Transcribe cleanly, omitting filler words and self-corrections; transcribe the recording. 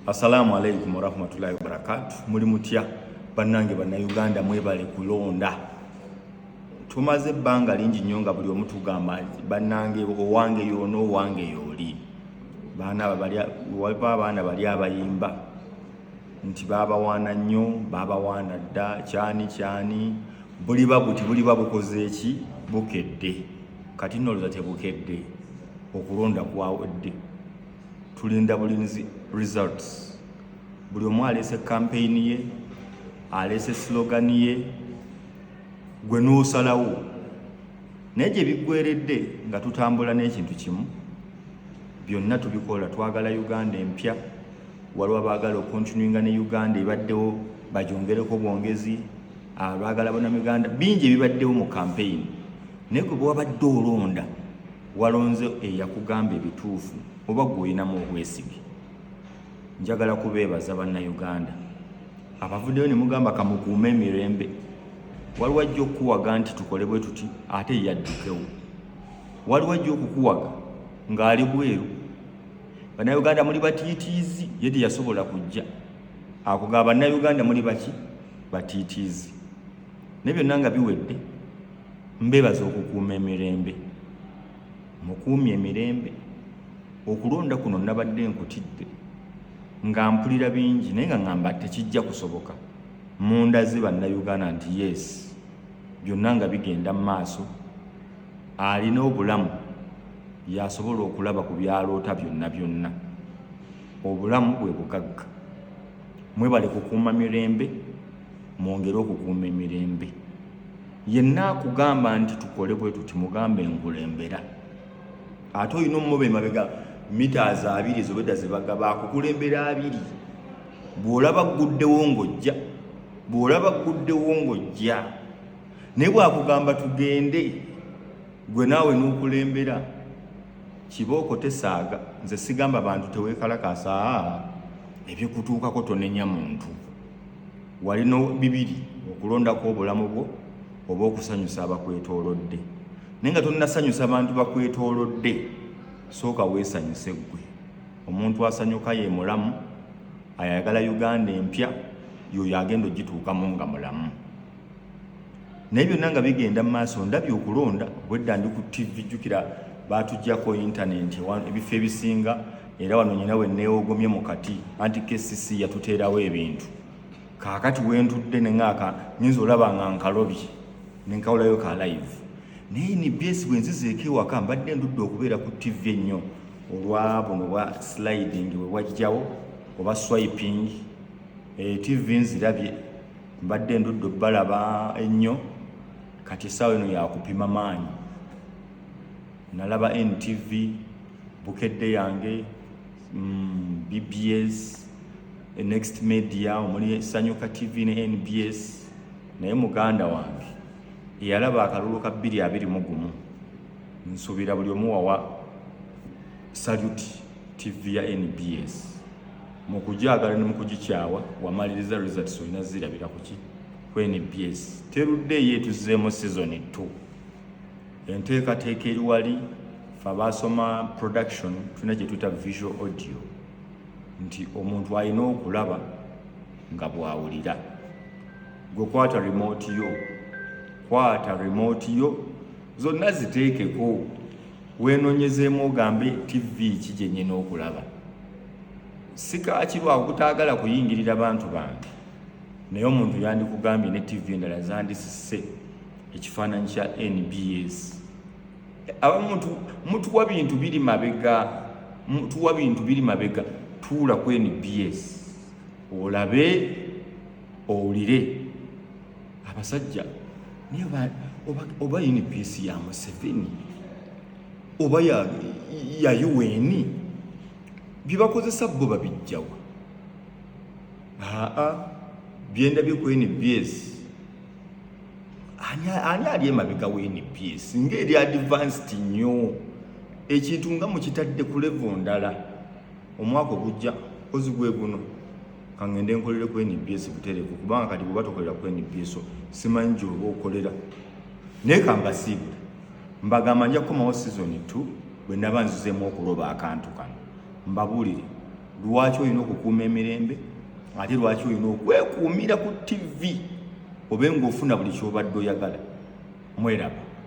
Assalamu alaikum warahmatullahi wabarakatuh. Muli mutya bannange bannayuganda mwebale kulonda. Tumaze ebbanga lingi nnyo nga buli omu tugamba bannange owange yono owange yoli. Abaana bali abayimba nti babawaana nnyo babawaana dda kyani buli babukoze eki bukedde kati noloza tebukedde okulonda kwawedde. Tulinda bulinzi results. Buli omu alese campaign ye, alese slogan ye, gwe n'osalawo. Naye gye biggweredde nga tutambula n'ekintu kimu, byonna tubikola twagala Uganda empya, waliwo abaagala okontinuinga ne Uganda ebaddewo bajongereko bwongezi, abaagala bannamuganda bingi ebibaddewo mu campaign. Naye gwe bwabadde olonda walonze eyakugamba ebituufu oba gwe olinamu obwesige. Njagala kubeebaza bannayuganda abavuddeyo ne mugamba kamukuume emirembe. Waliwo ajja okukuwaga nti tukole bwe tuti ate yaddukewo. Waliwo ajja okukuwaga ng'ali bweru. Bannayuganda muli batiitiizi ye teyasobola kujja. Akugamba bannayuganda muli baki batiitiizi. Ne byonna nga biwedde mbeebaza okukuuma emirembe. Mukuumye emirembe. Okulonda kuno nabadde nkutidde nga mpulira bingi naye nga ngamba tekijja kusoboka. Mundaze bannayuganda nti yes byonna nga bigenda mu maaso. Alina obulamu yasobola okulaba ku byaloota byonna. Obulamu bwe bugagga. Mwebale kukuuma mirembe, mwongere okukuuma emirembe. Yenna akugamba nti tukole bwe tuti mugambe nkulembera. Ate olina omumobe mabega meters 2 zobedda zebaga bakukulembera 2. Bw'olaba guddewo ng'ojja. Naye bw'akugamba tugende gwe naawe n'okulembera kibooko tesaaga. Nze sigamba bantu teweekalakaasa ebyekutuukako tonenya muntu. Walina bibiri okulondako obulamu bwo oba okusanyusa abakwetoolodde. Naye nga tonnasanyusa bantu bakwetoolodde sooka weesanyuse ggwe. Omuntu asanyuka ye mulamu, ayagala Uganda empya yoyo agenda ogituukamu nga mulamu. Naye byonna nga bigenda mu maaso ndabye okulonda bwedda ndi ku TV jjukira baatuggyako intaneti ebifo ebisinga era wano nyina we neewogomye mu kati anti KCC yatuteerawo ebintu. Kaakati wentudde neŋŋaaka nyinza olaba nga nkalobye nenkawulayo ka live. Naye NBS bwe nzizeeko ewaka mbadde ndudde okubeera ku TV ennyo olwa buno bwa sliding we wajjawo oba swiping. TV nzirabye mbadde ndudde balaba ennyo kati essaawa eno yakupima maanyi. Nalaba NTV bukedde yange BBS Next Media omuli Sanyuka TV ne NBS. Naye muganda wange eyalaba akalulu ka 221 nsuubira buli omu wawa Salute TV ya NBS mu kujaagala ne mu kugikyawa wamaliriza results olina zirabira ku ki ku NBS. Terudde yeetuzeemu season 2. Enteekateeka eri wali fe abaasoma production tulina kye tuyita visual audio nti omuntu alina okulaba nga bw'awulira. Gwe kwata remote yo zonna ziteekeko weenonyezeemu ogambe TV ki gye nnyina okulaba. Si kaakirwa okutaagala kuyingirira bantu bange naye omuntu yandikugambye ne TV endala zandisise ekifaananyi kya NBS. Mutuwa bintu biri mabega tuula ku NBS olabe owulire. Abasajja naye oba NBS ya Museveni oba ya UN byebakozesa bo babijjawa. Byendabye ku NBS ani ali emabega wa NBS ng'eri advanced nnyo ekintu nga mukitadde ku level ndala. Omwaka ogujja kozi gwe guno kangende nkolere ku NBS butereevu kubanga kati bwe batokolera ku NBS simanyi gy'oba okolera. Naye kambasiibula mbagamba nja kukomawo season 2 bwe naba nzizeemu okuloba akantu kano. Mbabuulire lwaki olina okukuuma emirembe ate lwaki olina okwekuumira ku TV obe ng'ofuna buli kyobadde oyagala. Mweraba.